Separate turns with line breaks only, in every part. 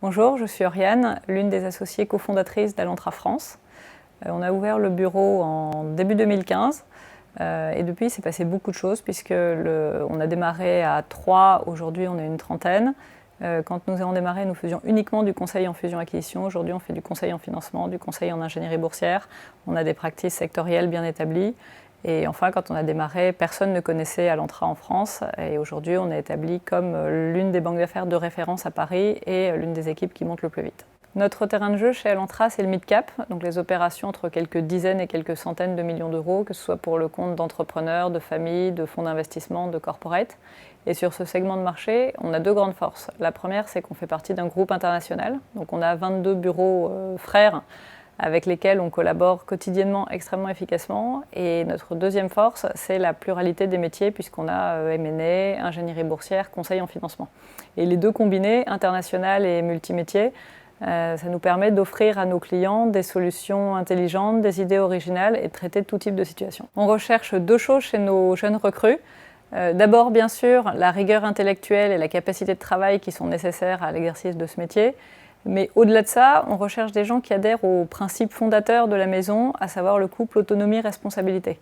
Bonjour, je suis Oriane, l'une des associées cofondatrices d'Alantra France. On a ouvert le bureau en début 2015 et depuis il s'est passé beaucoup de choses puisque on a démarré à 3, aujourd'hui on est une trentaine. Quand nous avons démarré, nous faisions uniquement du conseil en fusion-acquisition. Aujourd'hui, on fait du conseil en financement, du conseil en ingénierie boursière. On a des pratiques sectorielles bien établies. Et enfin, quand on a démarré, personne ne connaissait Alantra en France. Et aujourd'hui, on est établi comme l'une des banques d'affaires de référence à Paris et l'une des équipes qui monte le plus vite. Notre terrain de jeu chez Alantra, c'est le mid-cap, donc les opérations entre quelques dizaines et quelques centaines de millions d'euros, que ce soit pour le compte d'entrepreneurs, de familles, de fonds d'investissement, de corporate. Et sur ce segment de marché, on a deux grandes forces. La première, c'est qu'on fait partie d'un groupe international, donc on a 22 bureaux frères avec lesquels on collabore quotidiennement extrêmement efficacement. Et notre deuxième force, c'est la pluralité des métiers, puisqu'on a M&A, ingénierie boursière, conseil en financement. Et les deux combinés, international et multimétier, ça nous permet d'offrir à nos clients des solutions intelligentes, des idées originales et de traiter tout type de situation. On recherche deux choses chez nos jeunes recrues. D'abord, bien sûr, la rigueur intellectuelle et la capacité de travail qui sont nécessaires à l'exercice de ce métier. Mais au-delà de ça, on recherche des gens qui adhèrent aux principes fondateurs de la maison, à savoir le couple autonomie-responsabilité.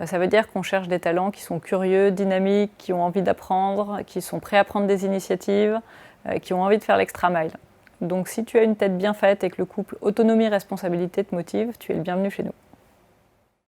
Ça veut dire qu'on cherche des talents qui sont curieux, dynamiques, qui ont envie d'apprendre, qui sont prêts à prendre des initiatives, qui ont envie de faire l'extra mile. Donc si tu as une tête bien faite et que le couple autonomie-responsabilité te motive, tu es le bienvenu chez nous.